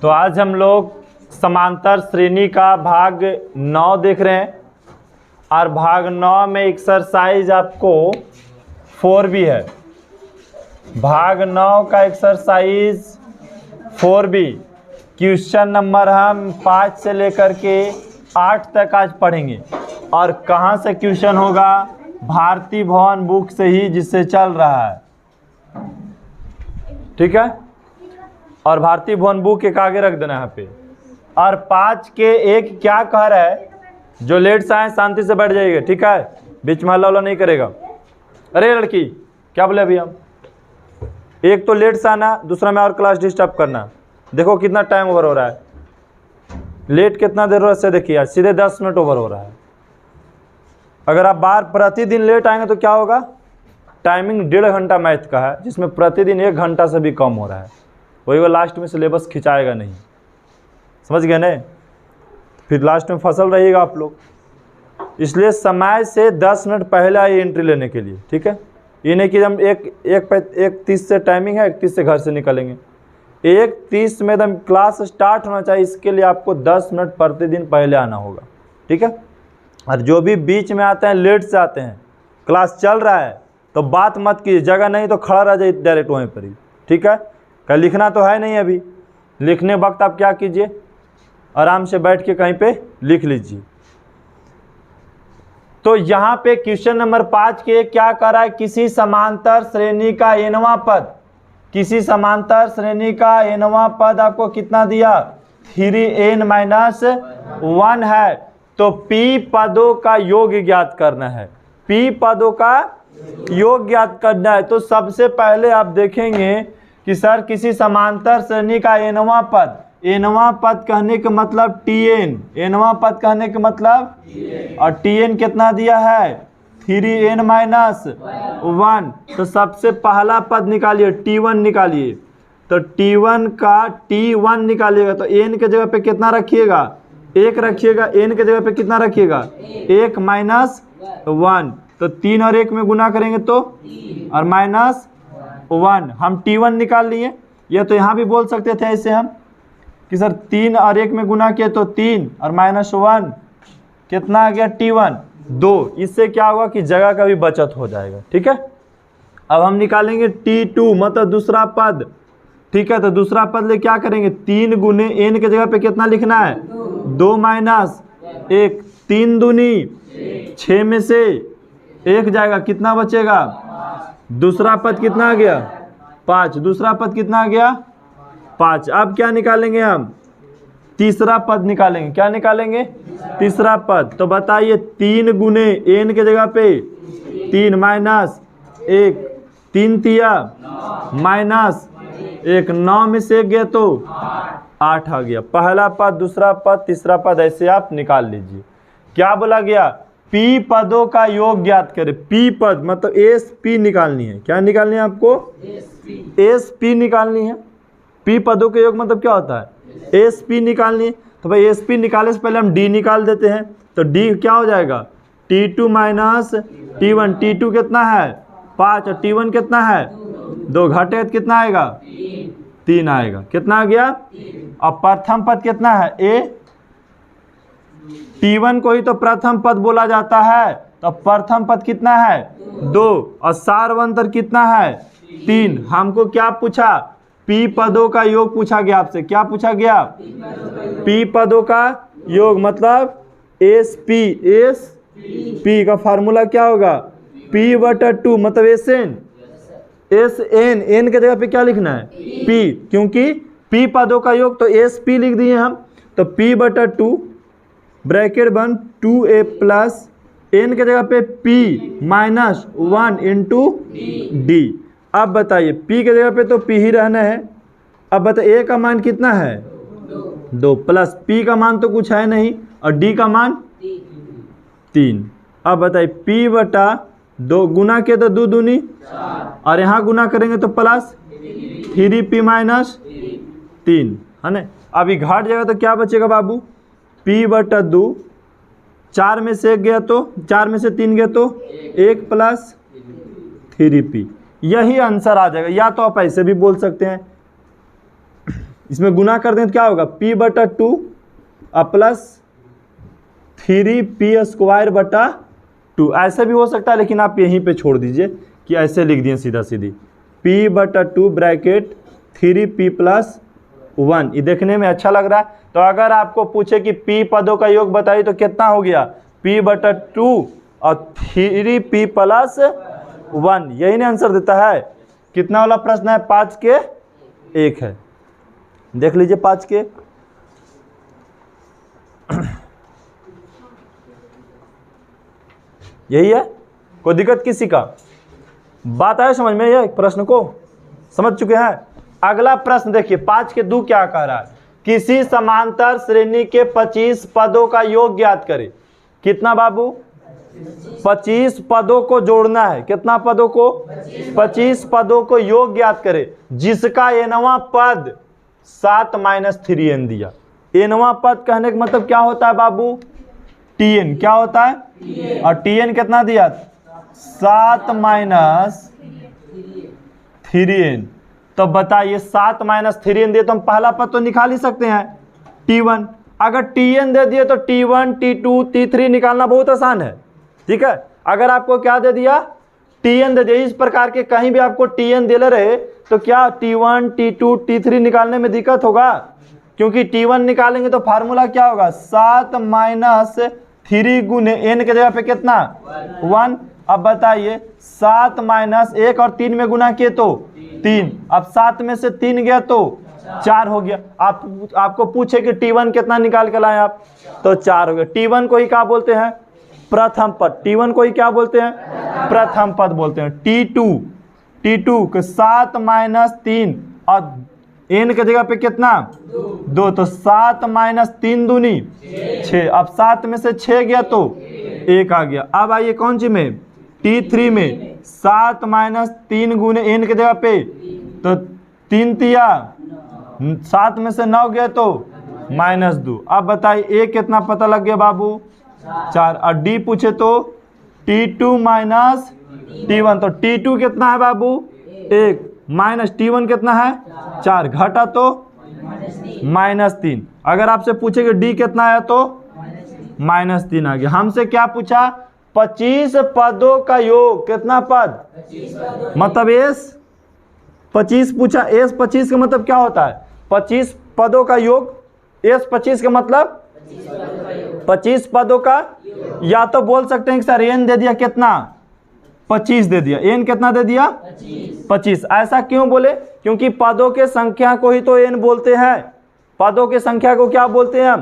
तो आज हम लोग समांतर श्रेणी का भाग 9 देख रहे हैं और भाग 9 में एक्सरसाइज आपको 4 भी है। भाग 9 का एक्सरसाइज 4B क्वेश्चन नंबर हम 5 से लेकर के 8 तक आज पढ़ेंगे। और कहाँ से क्वेश्चन होगा? भारती भवन बुक से ही, जिससे चल रहा है। ठीक है, और भारती भवन बुक एक आगे रख देना यहाँ पे। और 5 के 1 क्या कह रहा है? जो लेट से आए शांति से बैठ जाइएगा, ठीक है? बीच में हल्ला नहीं करेगा। अरे लड़की, क्या बोले अभी हम? एक तो लेट से आना, दूसरा में और क्लास डिस्टर्ब करना। देखो कितना टाइम ओवर हो रहा है। लेट कितना देर हो रहा है देखिए, सीधे 10 मिनट ओवर हो रहा है। अगर आप बार प्रतिदिन लेट आएंगे तो क्या होगा? टाइमिंग 1.5 घंटा मैथ का है, जिसमें प्रतिदिन 1 घंटा से भी कम हो रहा है। वही वो लास्ट में सिलेबस खिंचाएगा नहीं। समझ गए ना? फिर लास्ट में फसल रहिएगा आप लोग। इसलिए समय से 10 मिनट पहले आइए एंट्री लेने के लिए, ठीक है? ये नहीं कि हम 1:30 से टाइमिंग है, 1:30 से घर से निकलेंगे। 1:30 में एकदम क्लास स्टार्ट होना चाहिए। इसके लिए आपको 10 मिनट प्रतिदिन पहले आना होगा, ठीक है? और जो भी बीच में आते हैं, लेट से आते हैं, क्लास चल रहा है तो बात मत कीजिए। जगह नहीं तो खड़ा रह जाइए डायरेक्ट वहीं पर ही, ठीक है? क्या लिखना तो है नहीं अभी। लिखने वक्त आप क्या कीजिए, आराम से बैठ के कहीं पे लिख लीजिए। तो यहाँ पे क्वेश्चन नंबर 5 के क्या कर रहा है? किसी समांतर श्रेणी का nवां पद, किसी समांतर श्रेणी का nवां पद आपको कितना दिया? 3n-1 है। तो p पदों का योग ज्ञात करना है। p पदों का योग ज्ञात करना है। तो सबसे पहले आप देखेंगे कि सर किसी समांतर श्रेणी का nवां पद, nवां पद कहने का मतलब tn, nवां पद कहने का मतलब, और tn कितना दिया है? 3n-1। तो सबसे पहला पद निकालिए, t1 निकालिए। तो t1 का t1 निकालिएगा तो n के जगह पे कितना रखिएगा? 1 रखिएगा। n के जगह पे कितना रखिएगा? 1-1। तो 3 और 1 में गुना करेंगे तो और -1। हम t1 निकाल लिए। या तो यहाँ भी बोल सकते थे ऐसे हम कि सर 3 और 1 में गुना किए तो 3 और -1 कितना आ गया? t1 2। इससे क्या होगा कि जगह का भी बचत हो जाएगा, ठीक है? अब हम निकालेंगे t2 मतलब दूसरा पद, ठीक है? तो दूसरा पद ले क्या करेंगे? 3 गुने n के जगह पे कितना लिखना है? 2 - 1। 3 दूनी 6 में से 1 जाएगा, कितना बचेगा? दूसरा पद कितना आ गया? 5। दूसरा पद कितना आ गया? 5। अब क्या निकालेंगे हम? तीसरा पद निकालेंगे। क्या निकालेंगे? तीसरा पद। तो बताइए 3 गुने n के जगह पे 3 - 1, 3 तिया -1, 9 में से 1 गया तो 8 आ गया। पहला पद, दूसरा पद, तीसरा पद, ऐसे आप निकाल लीजिए। क्या बोला गया? p पदों का योग ज्ञात करें। p पद मतलब sp निकालनी है। क्या निकालनी है आपको? sp निकालनी है। p पदों के योग मतलब क्या होता है? sp निकालनी है। तो भाई sp निकालने से पहले हम d निकाल देते हैं। तो d क्या हो जाएगा? t2 - t1। t2 कितना है? 5 और t1 कितना है? 2। घटे तो कितना आएगा? 3 आएगा। कितना आ गया? अब प्रथम पद कितना है? a। t1 को ही तो प्रथम पद बोला जाता है। तो प्रथम पद कितना है? 2। और सारवंतर कितना है? 3। हमको क्या पूछा? p पदों का योग पूछा गया आपसे। क्या पूछा गया? p पदों का योग मतलब sp। sp का फार्मूला क्या होगा? p/2 मतलब sn। n के जगह पे क्या लिखना है? p, क्योंकि p पदों का योग तो sp लिख दिए हम। तो p/2 ब्रैकेट बन 2a प्लस n के जगह पे p -1 × d। अब बताइए p के जगह पे तो p ही रहना है। अब बताइए a का मान कितना है? 2 प्लस p का मान तो कुछ है नहीं और d का मान 3। अब बताइए p/2 गुना किया तो 2 दूनी और यहाँ गुना करेंगे तो प्लस 3p - 3 है ना। अभी घट जाएगा तो क्या बचेगा बाबू? p/2। 4 में से 1 गया तो 4 में से 3 गया तो 1 प्लस 3p। यही आंसर आ जाएगा। या तो आप ऐसे भी बोल सकते हैं इसमें गुना कर दें तो क्या होगा, p/2 प्लस 3p² ऐसे भी हो सकता है, लेकिन आप यहीं पे छोड़ दीजिए कि ऐसे लिख दिए सीधा सीधी p/2 ब्रैकेट 3p+1। ये देखने में अच्छा लग रहा है। तो अगर आपको पूछे कि p पदों का योग बताइए तो कितना हो गया, p/2 और 3p+1, यही ना आंसर देता है। कितना वाला प्रश्न है, 5 के 1 है। देख लीजिए 5 के यही है, कोई दिक्कत किसी का? बात आया समझ में, ये प्रश्न को समझ चुके हैं। अगला प्रश्न देखिए 5 के 2 क्या कह रहा है, किसी समांतर श्रेणी के 25 पदों का योग ज्ञात करें। कितना बाबू, 25 पदों को जोड़ना है। कितना पदों को, 25 पदों को योग ज्ञात करे जिसका nवां पद 7 - 3n दिया। nवां पद कहने का मतलब क्या होता है बाबू, tn क्या होता है, और tn कितना दिया, 7 - 3n। तो बताइए 7 - 3n दिए तो हम पहला पद तो निकाल ही सकते हैं t1। अगर tn दे दिए तो t1 t2 t3 निकालना बहुत आसान है, ठीक है। अगर आपको क्या दे दिया, tn दे दिया, इस प्रकार के कहीं भी आपको tn दे ले रहे तो क्या t1 t2 t3 निकालने में दिक्कत होगा, क्योंकि t1 निकालेंगे तो फार्मूला क्या होगा, 7 - 3 गुने n के जगह पे कितना 1। अब बताइए 7 - 1 और 3 में गुना किए तो 3, अब 7 में से 3 गया तो 4 हो गया। आपको पूछे कि t1 कितना निकाल के लाए आप, तो 4 हो गया। t1 को ही क्या बोलते हैं, प्रथम पद। t1 को ही क्या बोलते हैं, प्रथम पद बोलते हैं। t2 के 7 - 3 और n के जगह पे कितना 2, तो 7 - 3 दूनी 6। अब 7 में से 6 गया तो 1 आ गया। अब आइए कौन सी में, t3 में 7 - 3 गुने n के जगह पे तो 3 तिया 7 में से 9 गया तो -2। अब बताइए a कितना पता लग गया बाबू, 4। और d पूछे तो t2 - t1, तो t2 कितना है बाबू 1 माइनस t1 कितना है 4, घटा तो -3। अगर आपसे पूछे कि d कितना है तो -3 आ गया। हमसे क्या पूछा, 25 पदों का योग। कितना पद, मतलब s 25 पूछा। s 25 का मतलब क्या होता है, 25 पदों का योग। s 25 का मतलब 25 पदों का, या तो बोल सकते हैं कि सर n दे दिया कितना 25 दे दिया, n कितना दे दिया 25। ऐसा क्यों बोले, क्योंकि पदों के संख्या को ही तो n बोलते हैं। पदों की संख्या को क्या बोलते हैं हम,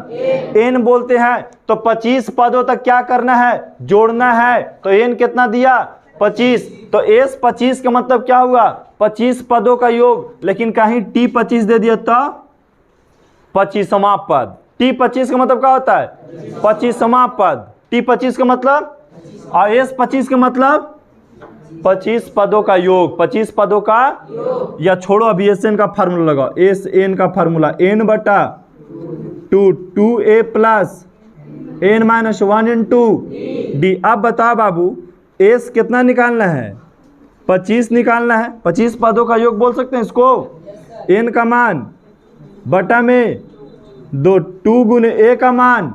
n बोलते हैं। तो 25 पदों तक क्या करना है, जोड़ना है। तो n कितना दिया 25, तो s 25 का मतलब क्या हुआ 25 पदों का योग। लेकिन कहीं t 25 दे दिया तो 25वां पद। t 25 का मतलब क्या होता है 25वां पद। t 25 का मतलब, और s 25 का मतलब 25 पदों का योग। 25 पदों का, या छोड़ो अभी SN का फार्मूला लगाओ। SN का formula n/2 2a plus n - 1 into d। अब बताओ बाबू s कितना निकालना है, 25 निकालना है। 25 पदों का योग बोल सकते हैं इसको। n का मान बटा में 2 गुने a का मान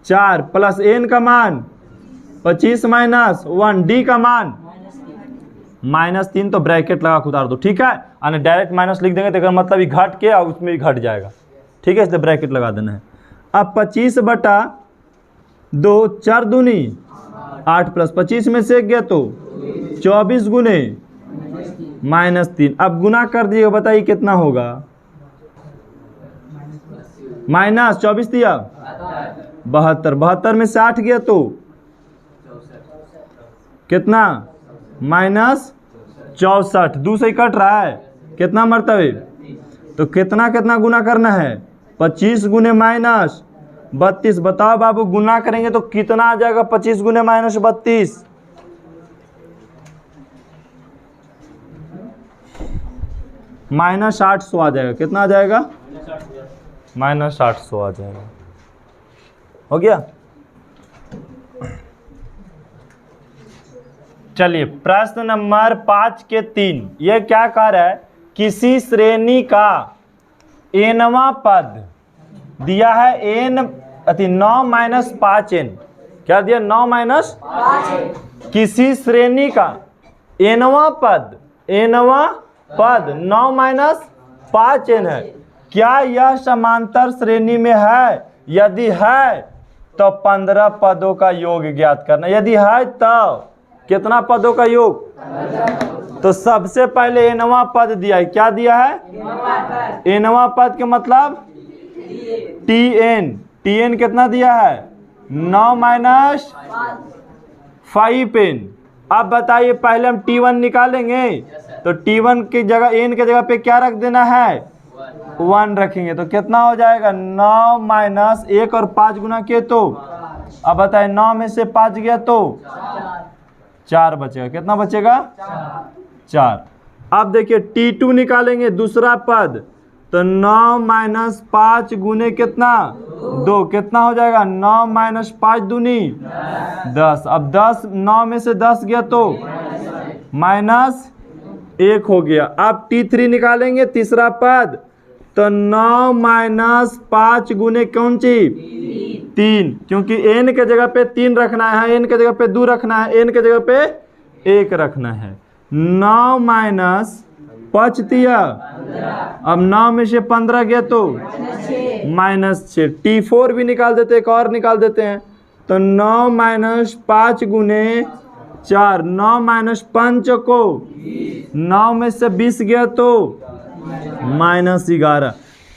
4 प्लस n का मान 25 - 1 d का मान -3। तो ब्रैकेट लगा के उतार दो, ठीक है। यानी डायरेक्ट माइनस लिख देंगे तो मतलब ही घट के और उसमें भी घट जाएगा, ठीक है। इसलिए ब्रैकेट लगा देना है। अब 25/2 4 दूनी 8 प्लस 25 में से 1 गया तो 24 गुने -3। अब गुना कर दिएगा, बताइए कितना होगा, -24 दिया 72, 72 में से 8 गया तो कितना -64। 2 से ही कट रहा है, कितना मरतबे, तो कितना कितना गुना करना है 25 गुने -32। बताओ बाबू गुना करेंगे तो कितना आ जाएगा 25 गुने -32, -800 आ जाएगा। कितना आ जाएगा -800 आ जाएगा। हो गया। चलिए प्रश्न नंबर 5 के 3, ये क्या कह रहा है, किसी श्रेणी का एनवा पद दिया है एन 9 माइनस 5n। क्या दिया? 9 माइनस किसी श्रेणी का एनवा पद 9 माइनस 5n है। क्या यह समांतर श्रेणी में है? यदि है तो 15 पदों का योग ज्ञात करना। यदि है तो कितना पदों का योग? तो सबसे पहले एनवा पद दिया है। क्या दिया है? एनवा पद के मतलब tn कितना दिया है? 9 माइनस 5n। अब बताइए, पहले हम t1 निकालेंगे तो t1 की जगह n की जगह पे क्या रख देना है? 1 रखेंगे तो कितना हो जाएगा? 9 माइनस 1 और 5 गुना किए तो अब बताइए 9 में से 5 गया तो 4 बचेगा। कितना बचेगा? 4। अब देखिए t2 निकालेंगे दूसरा पद तो 9 माइनस 5 गुने कितना? 2। कितना हो जाएगा? 9 माइनस 5 दूनी 10। अब 10 9 में से 10 गया तो माइनस 1 हो गया। अब t3 निकालेंगे तीसरा पद तो 9 माइनस 5 गुने कौन सी? 3, क्योंकि n के जगह पे 3 रखना है, n के जगह पे 2 रखना है, n के जगह पे 1 रखना है। 9 माइनस 5 दिया, अब 9 में से 15 गया तो -6। t4 भी निकाल देते, एक और निकाल देते हैं तो 9 माइनस 5 गुने 4, 9 माइनस 5 को 9 में से 20 गया तो -11।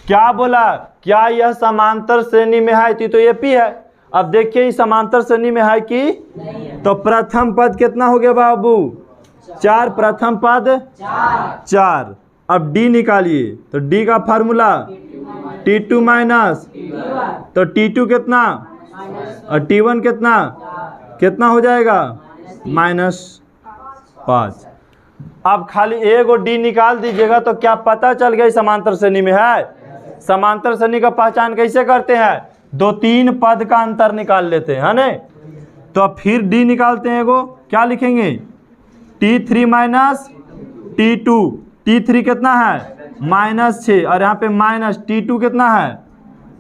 क्या बोला? क्या यह समांतर श्रेणी में है? तो ये p है। अब देखिए समांतर श्रेणी में है कि? तो प्रथम पद कितना हो गया बाबू? 4। प्रथम पद 4। अब d निकालिए तो d का फार्मूला t2 माइनस, तो t2 कितना और t1 कितना? कितना हो जाएगा? -5। अब खाली एगो d निकाल दीजिएगा तो क्या पता चल गया समांतर श्रेणी में है? समांतर श्रेणी का पहचान कैसे करते हैं? 2-3 पद का अंतर निकाल लेते हैं, है ना? तो अब फिर d निकालते हैं एगो, क्या लिखेंगे? t3 minus t2। t3 कितना है? -6 और यहाँ पे माइनस t2 कितना है?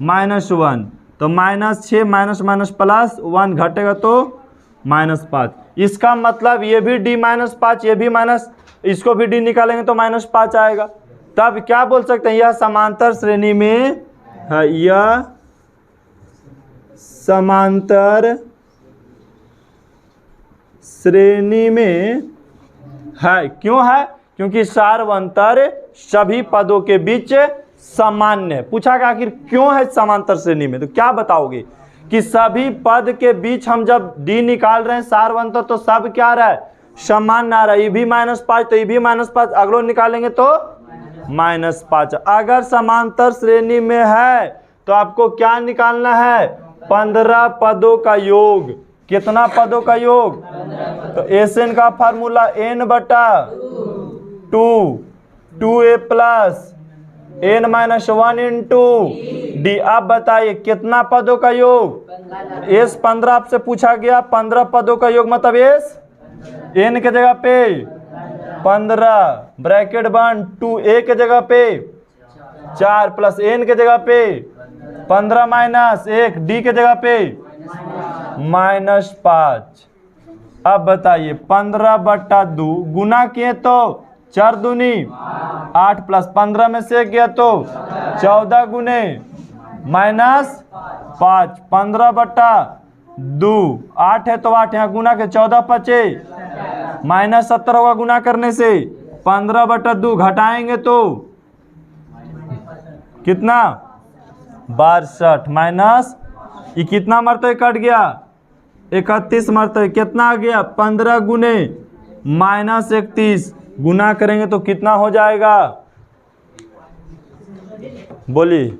-1। तो -6 माइनस माइनस प्लस 1 घटेगा तो -5। इसका मतलब ये भी d -5, ये भी माइनस, इसको भी d निकालेंगे तो -5 आएगा। तब क्या बोल सकते हैं? यह समांतर श्रेणी में है। यह समांतर श्रेणी में है। क्यों है? क्योंकि सार्वंतर सभी पदों के बीच सामान्य है। पूछा कि आखिर क्यों है समांतर श्रेणी में? तो क्या बताओगे कि सभी पद के बीच हम जब d निकाल रहे हैं सार्वंतर तो सब क्या आ रहा है? सामान्य आ रहा है। ये भी -5 तो ये भी -5, अगलो निकालेंगे तो -5। अगर समांतर श्रेणी में है तो आपको क्या निकालना है? 15 पदों का योग। कितना पदों का योग? तो Sn का formula n/2 2a plus n minus 1 into D. अब बताइए कितना पदों का योग? S 15 आपसे पूछा गया। 15 पदों का योग मतलब S n के जगह पे 15 ब्रैकेट बंद 2a के जगह पे 4 प्लस n के जगह पे 15 माइनस 1 d के जगह पे -5। अब बताइए 15/2 गुना किए तो 4 दूनी 8 प्लस 15 में से गया तो 14 गुने -5। 15/2 8 है तो 8 यहाँ गुना के 14 बचे -17 होगा गुना करने से। 15/2 घटाएंगे तो कितना? 62 माइनस ये कितना मरते कट गया? 31 मरते। कितना आ गया? 15 गुने -31 गुना करेंगे तो कितना हो जाएगा? बोलिए।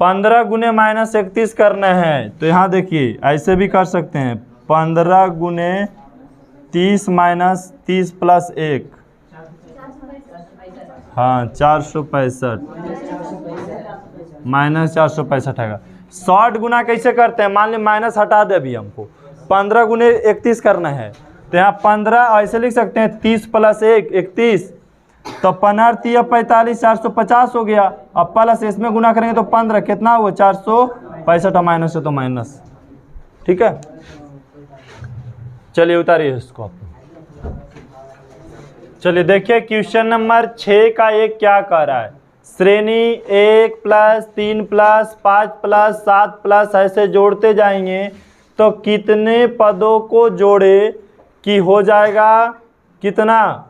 15 गुने -31 करना है तो यहाँ देखिए ऐसे भी कर सकते हैं। 15 गुने 30 माइनस 30 प्लस 1, हाँ 465 -465 आएगा। 60 गुना कैसे करते हैं? मान ली माइनस हटा दे अभी हमको। 15 गुने 31 करना है तो यहाँ 15 ऐसे लिख सकते हैं 30 प्लस 1 31 तो 15 45 450 हो गया। अब प्लस इसमें गुना करेंगे तो 15 कितना हुआ 465 और माइनस है तो माइनस। ठीक है, चलिए उतारिए इसको। चलिए देखिए क्वेश्चन नंबर 6 का एक क्या कह रहा है, श्रेणी 1 प्लस 3 प्लस 5 प्लस 7 प्लस ऐसे जोड़ते जाएंगे तो कितने पदों को जोड़े कि हो जाएगा कितना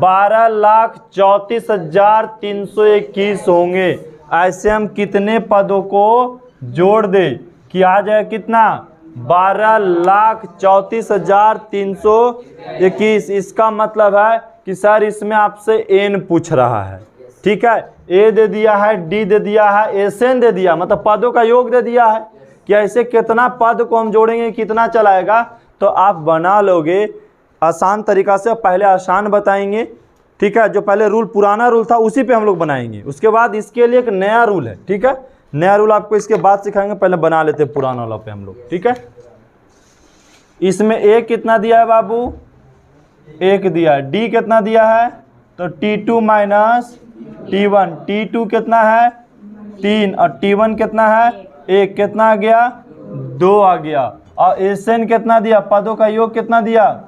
12,34,321 होंगे। ऐसे हम कितने पदों को जोड़ दे कि आ जाए कितना 12,34,321। इसका मतलब है कि सर इसमें आपसे एन पूछ रहा है। ठीक है, ए दे दिया है, डी दे दिया है, एसएन दे दिया, मतलब पदों का योग दे दिया है कि ऐसे कितना पद को हम जोड़ेंगे कितना चलाएगा। तो आप बना लोगे आसान तरीका से। पहले आसान बताएंगे, ठीक है, जो पहले रूल पुराना रूल था उसी पे हम लोग बनाएंगे। उसके बाद इसके लिए एक नया रूल है, ठीक है, नया रूल आपको इसके बाद सिखाएंगे। पहले बना लेते हैं पुराना वाला पे हम लोग। ठीक है, इसमें ए कितना दिया है बाबू 1 दिया है, डी कितना दिया है तो T2 माइनस T1, T2 कितना है 3 और T1 कितना है 1, कितना आ गया 2 आ गया। और एसएन कितना दिया, पदों का योग कितना दिया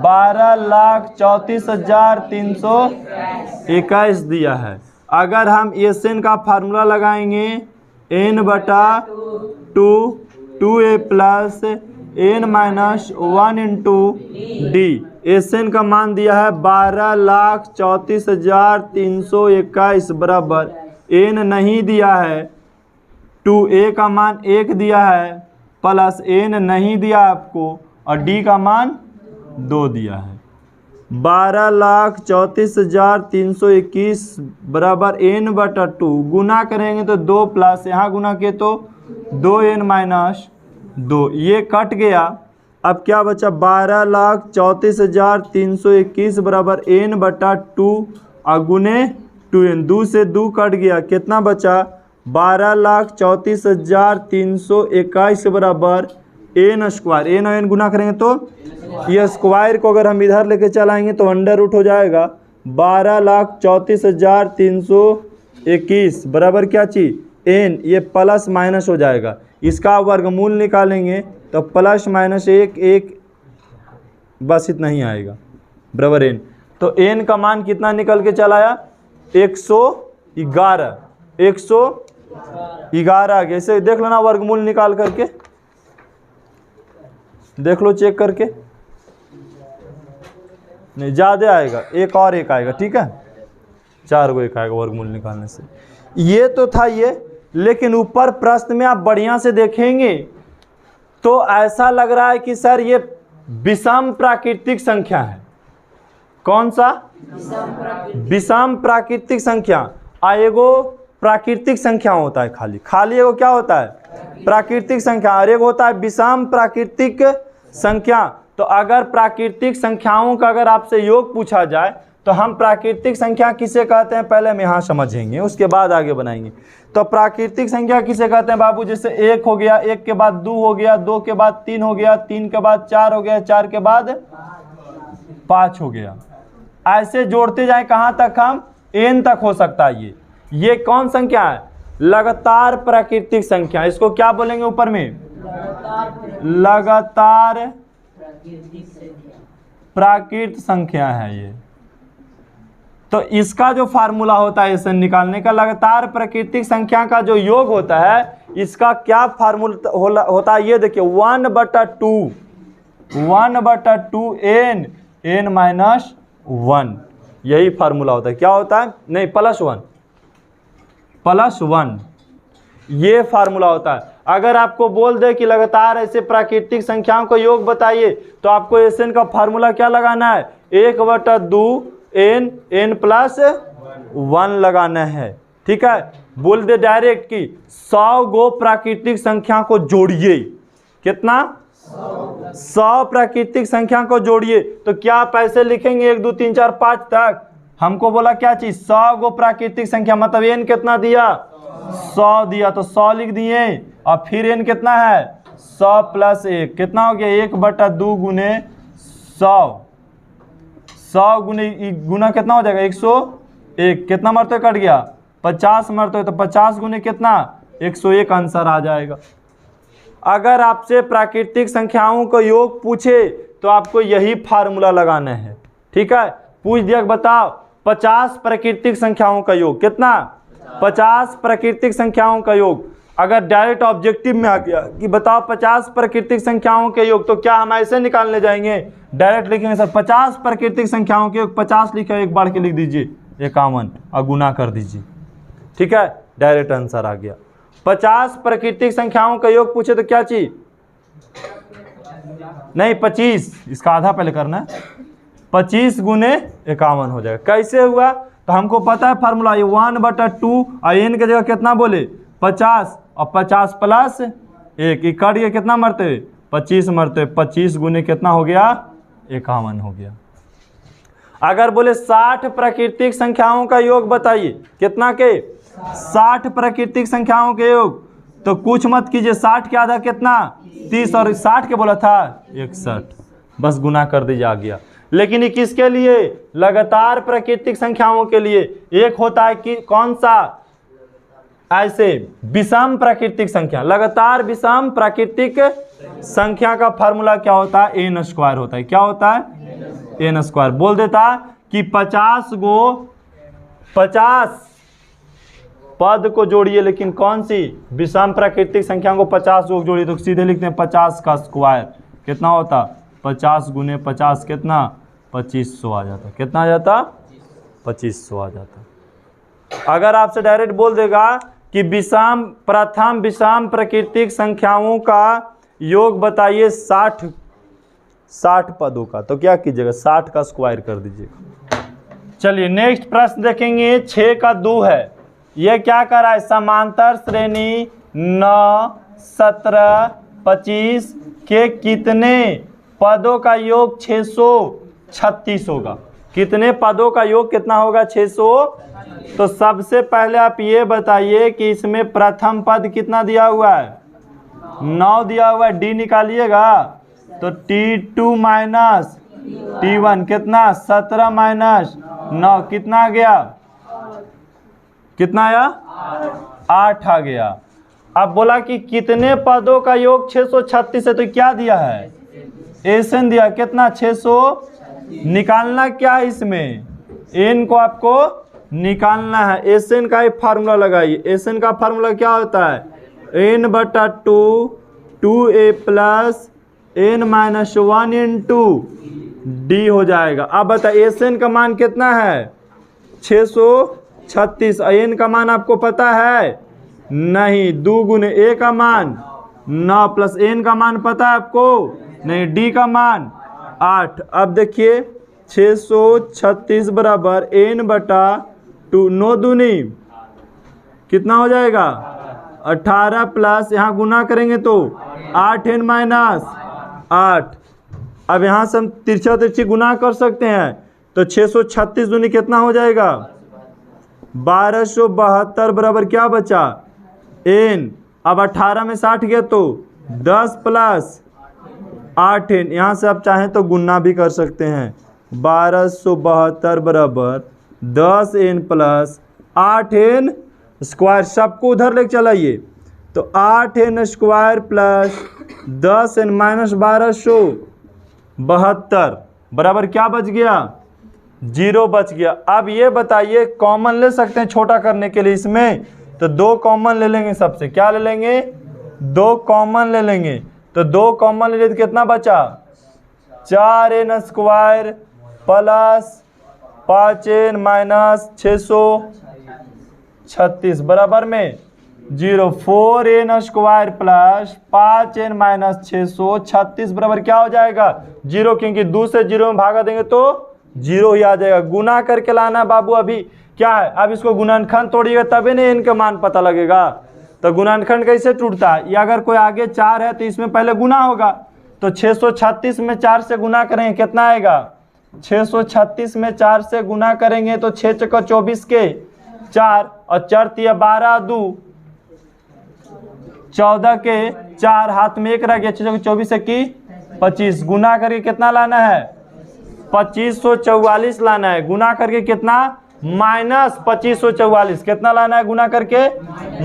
12,34,321 दिया है। अगर हम एसएन का फार्मूला लगाएंगे n/2 2a plus n minus 1 into D. SN का मान दिया है 12,34,321 बराबर n नहीं दिया है 2a का मान 1 दिया है प्लस n नहीं दिया आपको और d का मान 2 दिया है। 12,34,321 बराबर n/2 गुना करेंगे तो 2 प्लस यहाँ गुना किए तो 2n माइनस 2, ये कट गया। अब क्या बचा 12,34,321 बराबर n/2 और गुने 2n, 2 से 2 कट गया, कितना बचा 12,34,321 बराबर n स्क्वायर। n और n गुना करेंगे तो ये स्क्वायर को अगर हम इधर लेके चलाएंगे तो अंडर रूट हो जाएगा 12,34,321 बराबर क्या चीज n, ये प्लस माइनस हो जाएगा। इसका वर्गमूल निकालेंगे तो प्लस माइनस 1 1 बस इतना ही आएगा बराबर n। तो n का मान कितना निकल के चला आया 111 आ गया। इसे देख लो ना वर्गमूल निकाल करके देख लो, चेक करके, नहीं ज़्यादा आएगा, एक और एक आएगा। ठीक है, 4 को एक आएगा वर्गमूल निकालने से। ये तो था ये, लेकिन ऊपर प्रश्न में आप बढ़िया से देखेंगे तो ऐसा लग रहा है कि सर ये विषम प्राकृतिक संख्या है। कौन सा विषम प्राकृतिक संख्या। एगो प्राकृतिक संख्या होता है, खाली एगो क्या होता है प्राकृतिक संख्या, और एक होता है विषम प्राकृतिक संख्या। तो अगर प्राकृतिक संख्याओं का अगर आपसे योग पूछा जाए तो हम प्राकृतिक संख्या किसे कहते हैं पहले हम यहाँ समझेंगे, उसके बाद आगे बनाएंगे। तो प्राकृतिक संख्या किसे कहते हैं बाबू, जैसे 1 हो गया, 1 के बाद 2 हो गया, 2 के बाद 3 हो गया, 3 के बाद 4 हो गया, 4 के बाद 5 हो गया। ऐसे जोड़ते जाए कहाँ तक, हम n तक हो सकता है। ये कौन संख्या है लगातार प्राकृतिक संख्या। इसको क्या बोलेंगे ऊपर में लगातार प्राकृत संख्या है ये। तो इसका जो फार्मूला होता है इसे निकालने का, लगातार प्राकृतिक संख्या का जो योग होता है इसका क्या फार्मूला होता है ये देखिए 1/2 n माइनस 1, यही फार्मूला होता है। क्या होता है नहीं +1 ये फार्मूला होता है। अगर आपको बोल दे कि लगातार ऐसे प्राकृतिक संख्याओं को योग बताइए तो आपको एसएन का फार्मूला क्या लगाना है 1/2 n प्लस 1 लगाना है। ठीक है, बोल दे डायरेक्ट कि 100 गो प्राकृतिक संख्या को जोड़िए, कितना 100 प्राकृतिक संख्या को जोड़िए। तो क्या आप ऐसे लिखेंगे 1 2 3 4 5 तक। हमको बोला क्या चीज 100 गो प्राकृतिक संख्या, मतलब n कितना दिया 100 दिया तो 100 लिख दिए, और फिर n कितना है 100 + 1 कितना हो गया 1/2 गुने 100 100 गुना कितना हो जाएगा 101, कितना मरते कट गया 50 मरते, तो 50 गुने कितना 101 आंसर आ जाएगा। अगर आपसे प्राकृतिक संख्याओं का योग पूछे तो आपको यही फार्मूला लगाना है, ठीक है। पूछ दिया बताओ 50 प्राकृतिक संख्याओं का योग कितना, 50 प्राकृतिक संख्याओं का योग। अगर डायरेक्ट ऑब्जेक्टिव में आ गया कि बताओ 50 प्राकृतिक संख्याओं के योग, तो क्या हम ऐसे निकालने जाएंगे, डायरेक्ट लिखेंगे सर 50 प्राकृतिक संख्याओं के योग, 50 लिखा एक बार के लिख दीजिए 51 और गुना कर दीजिए, ठीक है, डायरेक्ट आंसर आ गया। 50 प्राकृतिक संख्याओं का योग पूछे तो क्या चीज नहीं 25, इसका आधा पहले करना है, 25 गुने 51 हो जाएगा। कैसे हुआ, तो हमको पता है फार्मूला 1/2 और n के जगह कितना बोले 50 और 50 प्लस 1 कट गया, कितना मरते 25 मरते, 25 गुने कितना हो गया 51 हो गया। अगर बोले 60 प्राकृतिक संख्याओं का योग बताइए, कितना के 60 प्राकृतिक संख्याओं के योग, तो कुछ मत कीजिए 60 के आधा कितना 30 और 60 के बोला था 61, बस गुना कर दीजिए आ गया। लेकिन ये किसके लिए, लगातार प्राकृतिक संख्याओं के लिए। एक होता है कि कौन सा, ऐसे विषम प्राकृतिक संख्या, लगातार विषम प्राकृतिक संख्या का फार्मूला क्या होता है n² होता है, क्या होता है n²। बोल देता कि 50 पद को जोड़िए, लेकिन कौन सी विषम प्राकृतिक संख्या को 50 को जोड़िए, तो सीधे लिखते हैं 50 का स्क्वायर कितना होता 50 गुने 50 कितना 2500 आ जाता, कितना आ जाता 2500 आ जाता। अगर आपसे डायरेक्ट बोल देगा कि प्रथम विषम प्राकृतिक संख्याओं का योग बताइए 60 पदों का, तो क्या कीजिएगा 60 का स्क्वायर कर दीजिएगा। चलिए नेक्स्ट प्रश्न देखेंगे, 6 का 2 है। ये क्या कर रहा है, समांतर श्रेणी 9, 17, 25 के कितने पदों का योग 636 होगा। कितने पदों का योग कितना होगा 600। तो सबसे पहले आप ये बताइए कि इसमें प्रथम पद कितना दिया हुआ है 9 दिया हुआ है, डी निकालिएगा तो T2 माइनस T1 कितना 17 माइनस 9 कितना आ गया, कितना आया 8 आ गया। अब बोला कि कितने पदों का योग 636 है, तो क्या दिया है एन दिया, कितना 600 निकालना क्या है इसमें, एन को आपको निकालना है। एन का एक फार्मूला लगाइए, एन का फार्मूला क्या होता है n/2 2a plus n minus 1 into D हो जाएगा। अब बताइए एन का मान कितना है 636, एन का मान आपको पता है नहीं, 2 गुने ए का मान 9 प्लस एन का मान पता है आपको नहीं, डी का मान 8। अब देखिए 636 बराबर n/2 9 दूनी कितना हो जाएगा 18 प्लस यहाँ गुना करेंगे तो 8n माइनस 8। अब यहाँ से हम तिरछा तिरछी गुना कर सकते हैं, तो 636 दूनी कितना हो जाएगा 1272 बराबर क्या बचा n। अब 18 में 60 गया तो 10 प्लस 8n, यहाँ से आप चाहें तो गुना भी कर सकते हैं। 1272 बराबर 10n प्लस 8n स्क्वायर, सबको उधर लेके चलाइए तो 8n square plus 10n minus 1272 बराबर क्या बच गया 0 बच गया। अब ये बताइए कॉमन ले सकते हैं छोटा करने के लिए इसमें, तो 2 कॉमन ले लेंगे, सबसे क्या ले लेंगे 2 कॉमन ले लेंगे, तो 2 कॉमन ले लेते कितना बचा 4n square plus 5n minus 636 बराबर में 0, 4n square plus 5n minus 636 बराबर क्या हो जाएगा 0, क्योंकि 2 से 0 में भागा देंगे तो 0 ही आ जाएगा। गुना करके लाना बाबू, अभी क्या है, अब इसको गुणनखंड तोड़िएगा तभी नहीं इनका मान पता लगेगा। तो गुणनखंड कैसे टूटता है, ये अगर कोई आगे 4 है तो इसमें पहले गुना होगा, तो 636 में 4 से गुना करेंगे कितना आएगा 636 में 4 से गुना करेंगे तो 6 चौका 24 के 4 और 4 तिया 12 2 14 के 4 हाथ में 1 रह गया, 6 चौका 24 की 25 गुना करके कितना लाना है 2544 लाना है, गुना करके कितना माइनस 2544, कितना लाना है गुना करके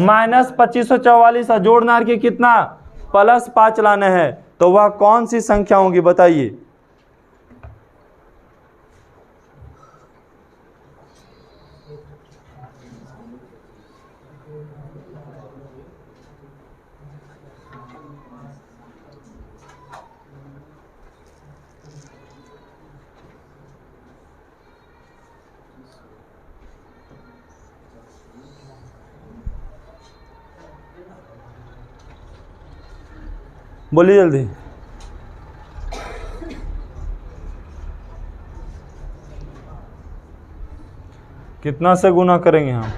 माइनस 2544, और जोड़ना के कितना प्लस 5 लाना है। तो वह कौन सी संख्या होगी बताइए। बोलिए जल्दी। कितना से गुना करेंगे हम?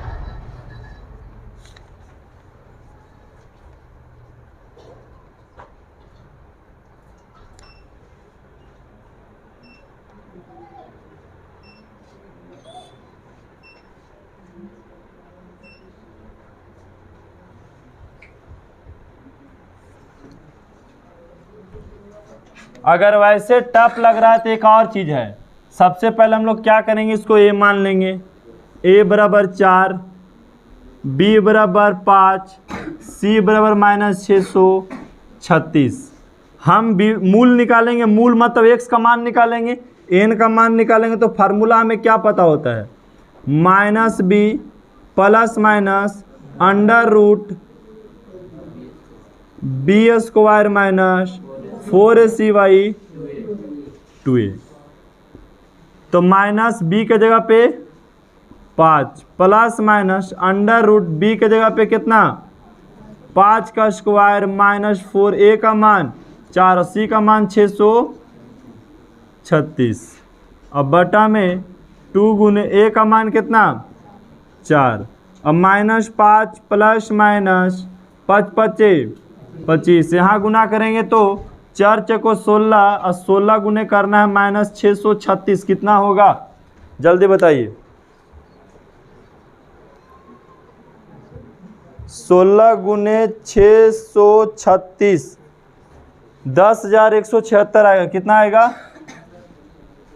अगर वैसे टफ लग रहा है तो एक और चीज़ है। सबसे पहले हम लोग क्या करेंगे, इसको ए मान लेंगे, ए बराबर 4, बी बराबर 5, सी बराबर माइनस 636। हम बी मूल निकालेंगे, मूल मतलब एक्स का मान निकालेंगे, एन का मान निकालेंगे। तो फार्मूला हमें क्या पता होता है, minus B plus minus under root B square minus 4ac/2a। तो माइनस बी के जगह पे 5 plus minus under root B के जगह पे कितना 5 का स्क्वायर माइनस 4a का मान 4 और सी का मान 636। अब बटा में 2 गुने a का मान कितना 4, अब माइनस 5 प्लस माइनस 5 25, यहाँ गुना करेंगे तो 4 चको 16 और 16 गुने करना है माइनस 636, कितना होगा जल्दी बताइए। 16 गुने 636 10,176 आएगा। कितना आएगा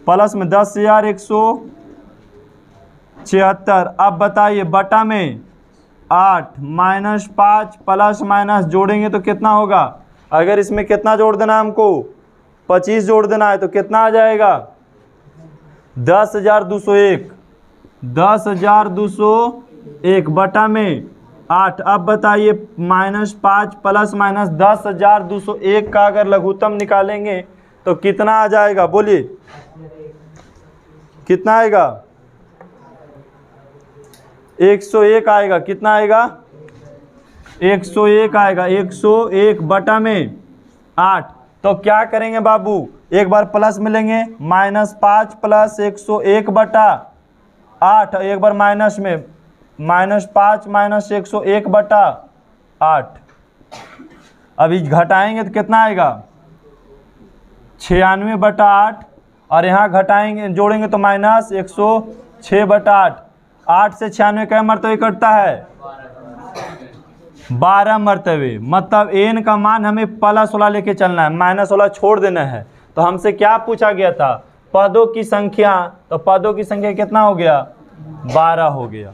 प्लस में 10,176। अब बताइए बटा में 8 माइनस 5 प्लस माइनस जोड़ेंगे तो कितना होगा। अगर इसमें कितना जोड़ देना है हमको 25 जोड़ देना है तो कितना आ जाएगा 10,201, 10,201 बटा में 8। अब बताइए माइनस 5 प्लस माइनस 10,201 का अगर लघुत्तम निकालेंगे तो कितना आ जाएगा, बोलिए कितना आएगा 101 आएगा। कितना आएगा 101 आएगा। 101 बटा में 8। तो क्या करेंगे बाबू, एक बार प्लस मिलेंगे माइनस 5 प्लस 101 बटा 8, एक बार माइनस में माइनस 5 माइनस 101 बटा 8। अभी घटाएंगे तो कितना आएगा 96 बटा 8, और यहाँ घटाएंगे जोड़ेंगे तो माइनस 106 बटा 8। 8 से 96 कै मरतबे कटता है 12 मरतबे। मतलब एन का मान हमें प्लस वाला लेके चलना है, माइनस वाला छोड़ देना है। तो हमसे क्या पूछा गया था पदों की संख्या, तो पदों की संख्या कितना हो गया 12 हो गया।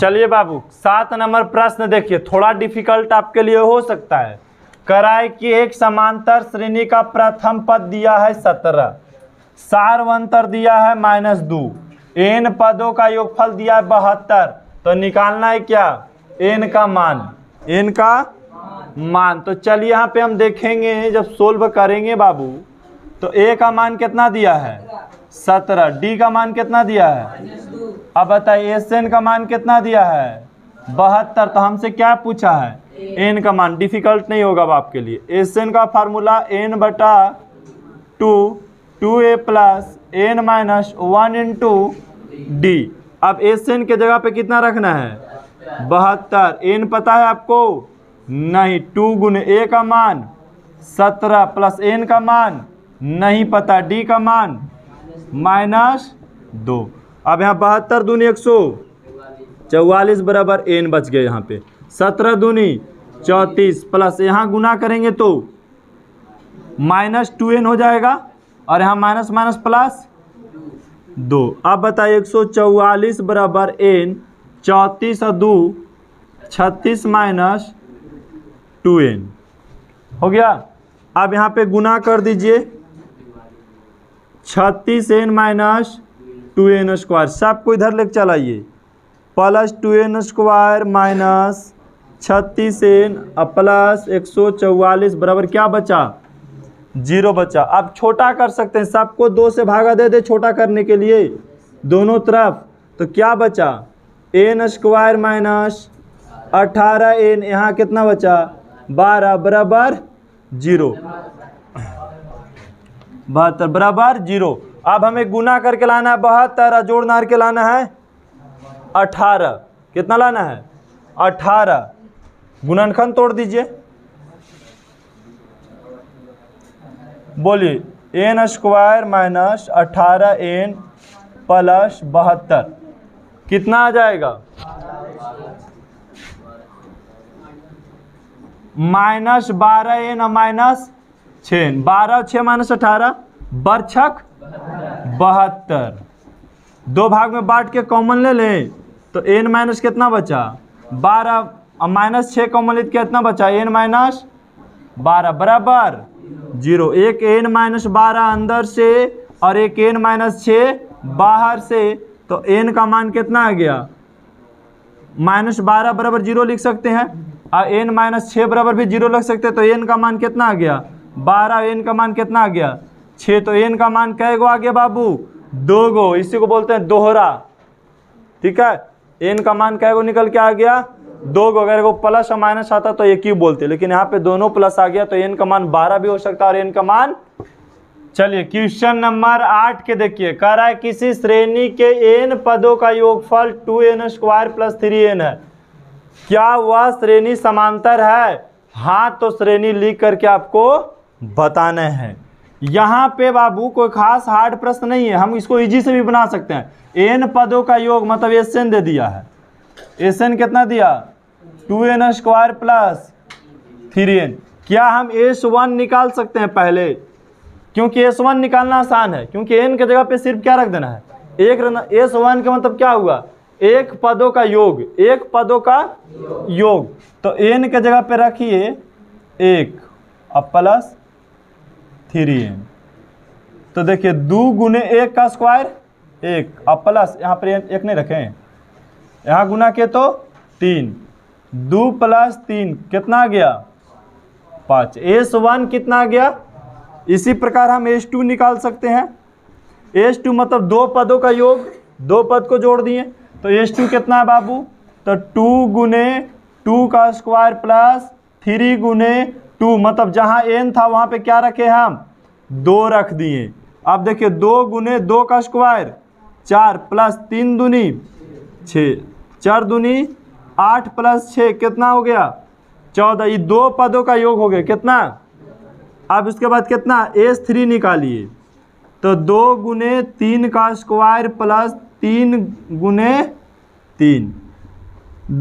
चलिए बाबू 7 नंबर प्रश्न देखिए, थोड़ा डिफिकल्ट आपके लिए हो सकता है। कराए कि एक समांतर श्रेणी का प्रथम पद दिया है 17, सार्वंतर दिया है -2, एन पदों का योगफल दिया है 72। तो निकालना है क्या एन का मान, एन का मान। तो चलिए यहाँ पे हम देखेंगे जब सोल्व करेंगे बाबू, तो ए का मान कितना दिया है 17, डी का मान कितना दिया है, अब बताइए एस एन का मान कितना दिया है 72। तो हमसे क्या पूछा है एन का मान। डिफिकल्ट नहीं होगा अब आपके लिए। एस एन का फार्मूला एन बटा 2a plus N minus 1 into D. अब एस एन के जगह पे कितना रखना है 72। एन पता है आपको नहीं, 2 गुने ए का मान 17 प्लस एन का मान नहीं पता, डी का मान -2। अब यहाँ 72 दूनी 100 44 बराबर n बच गए यहाँ पे। 17 दूनी 34 प्लस यहाँ गुना करेंगे तो -2n हो जाएगा और यहाँ माइनस माइनस प्लस 2। अब बताइए 144 बराबर n, 34 और 2 36 माइनस 2n हो गया। अब यहाँ पे गुना कर दीजिए 36n माइनस 2n स्क्वायर, सबको इधर लेके चलाइए, plus 2n square minus 36n plus 144 बराबर क्या बचा, 0 बचा। अब छोटा कर सकते हैं, सबको 2 से भागा दे दे छोटा करने के लिए दोनों तरफ, तो क्या बचा n स्क्वायर माइनस 18n, यहाँ कितना बचा 12 बराबर 0, 72 बराबर 0। अब हमें गुना करके लाना है 72 और जोड़ मार के लाना है 18, कितना लाना है 18। गुणनखंड तोड़ दीजिए, बोलिए n square minus 18n plus 72 कितना आ जाएगा, -12n और -6, 12 और 6 माइनस 18 बरछक 72। 2 भाग में बांट के कॉमन ले लें तो n माइनस कितना बचा 12 और -6 कॉमन ले कितना बचा n माइनस 12 बराबर 0। एक n माइनस 12 अंदर से और एक n माइनस 6 बाहर से, तो n का मान कितना आ गया -12 बराबर 0 लिख सकते हैं और n माइनस 6 बराबर भी 0 लिख सकते हैं। तो n का मान कितना आ गया 12, n का मान कितना आ गया 6, तो n का मान कै गो आ गया बाबू 2 गो, इसी को बोलते हैं दोहरा। ठीक है, n का मान कै गो निकल के आ गया 2 गो। अगर वो प्लस और माइनस आता तो एक ही बोलते, लेकिन यहाँ पे दोनों प्लस आ गया तो n का मान 12 भी हो सकता है और n का मान। चलिए क्वेश्चन नंबर 8 के देखिए, कह रहा है किसी श्रेणी के n पदों का योगफल 2n स्क्वायर प्लस 3n है, क्या वह श्रेणी समांतर है। हाँ, तो श्रेणी लिख करके आपको बताना है। यहाँ पे बाबू कोई खास हार्ड प्रश्न नहीं है, हम इसको इजी से भी बना सकते हैं। n पदों का योग मतलब Sn दे दिया है, Sn कितना दिया 2n स्क्वायर प्लस 3n। क्या हम S1 निकाल सकते हैं पहले, क्योंकि S1 निकालना आसान है, क्योंकि n के जगह पे सिर्फ क्या रख देना है एक रखना। S1 का मतलब क्या हुआ एक पदों का योग, एक पदों का योग, तो n के जगह पे रखिए 1 अब प्लस 3n। तो देखिए 2 गुने 1 का स्क्वायर 1 अब प्लस, यहाँ पर 1 नहीं रखें, यहाँ गुना के तो 3, 2 प्लस 3 कितना आ गया 5। S1 कितना आ गया। इसी प्रकार हम S2 निकाल सकते हैं। S2 मतलब 2 पदों का योग, 2 पद को जोड़ दिए तो S2 कितना है बाबू, तो 2 गुने 2 का स्क्वायर प्लस 3 गुने 2, मतलब जहाँ n था वहाँ पे क्या रखे हम 2 रख दिए। अब देखिए 2 गुने 2 का स्क्वायर 4 प्लस 3 दूनी 6, 4 दूनी 8 प्लस 6 कितना हो गया 14। ये 2 पदों का योग हो गया कितना। अब इसके बाद कितना S3 निकालिए, तो 2 गुने 3 का स्क्वायर प्लस 3 गुने 3,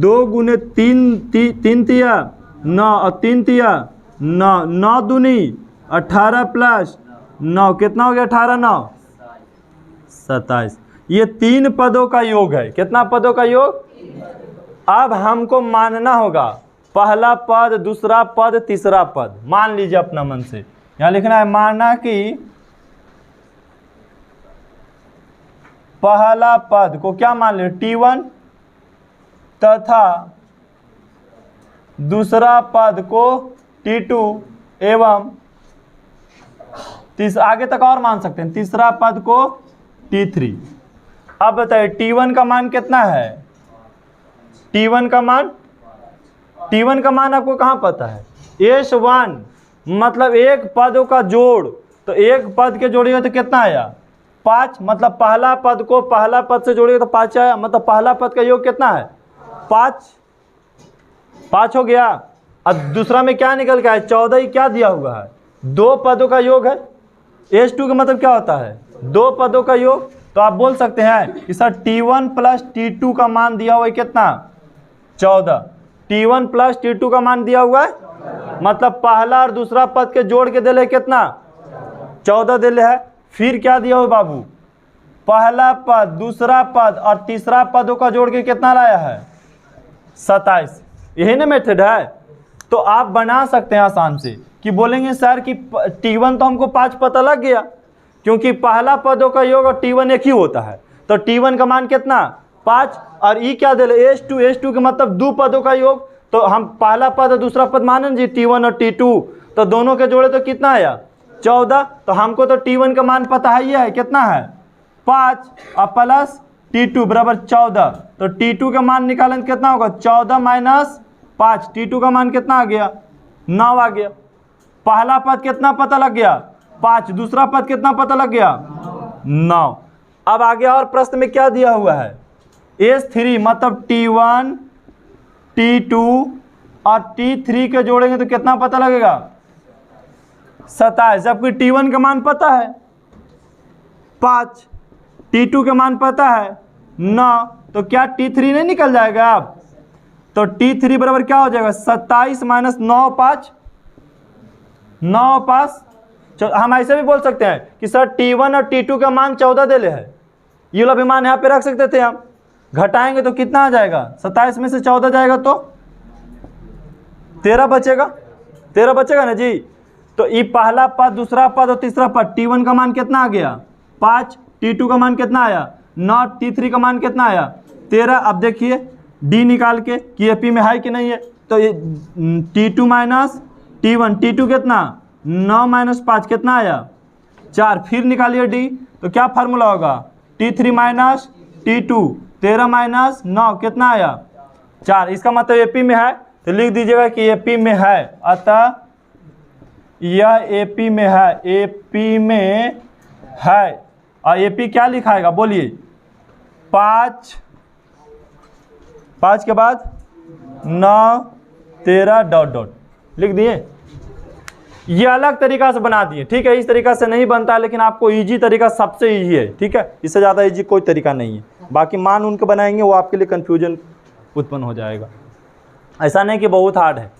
2 गुने 3 तिया 9 और 3 तिया 9, 9 दूनी 18 प्लस 9 कितना हो गया 18 9 27। ये 3 पदों का योग है। कितना पदों का योग। अब हमको मानना होगा पहला पद, दूसरा पद, तीसरा पद। मान लीजिए अपना मन से, यहाँ लिखना है माना कि पहला पद को क्या मान ले T1 तथा दूसरा पद को T2 एवं आगे तक और मान सकते हैं तीसरा पद को T3। अब बताइए T1 का मान कितना है। T1 का मान आपको कहाँ पता है S1 मतलब एक पदों का जोड़, तो एक पद के जोड़िएगा तो कितना आया 5, मतलब पहला पद को पहला पद से जोड़िएगा तो 5 आया, मतलब पहला पद का योग कितना है 5 हो गया। और दूसरा में क्या निकल के आया 14 ही क्या दिया हुआ है 2 पदों का योग है। S2 का मतलब क्या होता है 2 पदों का योग, तो आप बोल सकते हैं कि सर T1 प्लस T2 का मान दिया हुआ है कितना 14। T1 प्लस T2 का मान दिया हुआ है, मतलब पहला और दूसरा पद के जोड़ के दिले कितना 14 दिले है। फिर क्या दिया हुआ बाबू, पहला पद, दूसरा पद और तीसरा पदों का जोड़ के कितना लाया है 27। यही ना मेथड है। तो आप बना सकते हैं आसान से कि बोलेंगे सर कि T1 तो हमको 5 पता लग गया, क्योंकि पहला पदों का योग और T1 एक ही होता है। तो T1 का मान कितना 5 और ई क्या दे H2 के मतलब दो पदों का योग। तो हम पहला पद और दूसरा पद माने जी T1 और T2, तो दोनों के जोड़े तो कितना आया 14। तो हमको तो T1 का मान पता है, ये है कितना है 5 और प्लस T2 बराबर 14। तो T2 का मान निकालें कितना होगा 14 माइनस 5। T2 का मान कितना आ गया 9 आ गया। पहला पद कितना पता लग गया 5, दूसरा पद कितना पता लग गया 9। अब आगे और प्रश्न में क्या दिया हुआ है H3 मतलब T1 T2 और T3 के जोड़ेंगे तो कितना पता लगेगा 27, जबकि T1 का मान पता है 5, T2 का मान पता है 9, तो क्या T3 नहीं निकल जाएगा अब। तो T3 बराबर क्या हो जाएगा 27 माइनस 9 5, 9 5। हम ऐसे भी बोल सकते हैं कि सर T1 और T2 का मान 14 दे ले है, ये वाला भी मान यहाँ पे रख सकते थे हम। घटाएंगे तो कितना आ जाएगा 27 में से 14 जाएगा तो 13 बचेगा, 13 बचेगा ना जी। तो ये पहला पद, दूसरा पद और तीसरा पद, T1 का मान कितना आ गया 5, T2 का मान कितना आया 9, T3 का मान कितना आया 13। अब देखिए D निकाल के कि AP में है कि नहीं है। तो ये T2 माइनस T1, T2 कितना 9 माइनस 5 कितना आया 4। फिर निकालिए D, तो क्या फार्मूला होगा T3 माइनस T2 13 माइनस 9 कितना आया 4। इसका मतलब AP में है, तो लिख दीजिएगा कि AP में है, अतः यह AP में है, AP में है। और AP क्या लिखाएगा बोलिए 5 के बाद 9 13 डॉट डॉट लिख दिए। ये अलग तरीका से बना दिए, ठीक है। इस तरीका से नहीं बनता है, लेकिन आपको इजी तरीका सबसे इजी है, ठीक है। इससे ज़्यादा इजी कोई तरीका नहीं है। बाकी मान उनके बनाएंगे वो आपके लिए कन्फ्यूजन उत्पन्न हो जाएगा। ऐसा नहीं कि बहुत हार्ड है।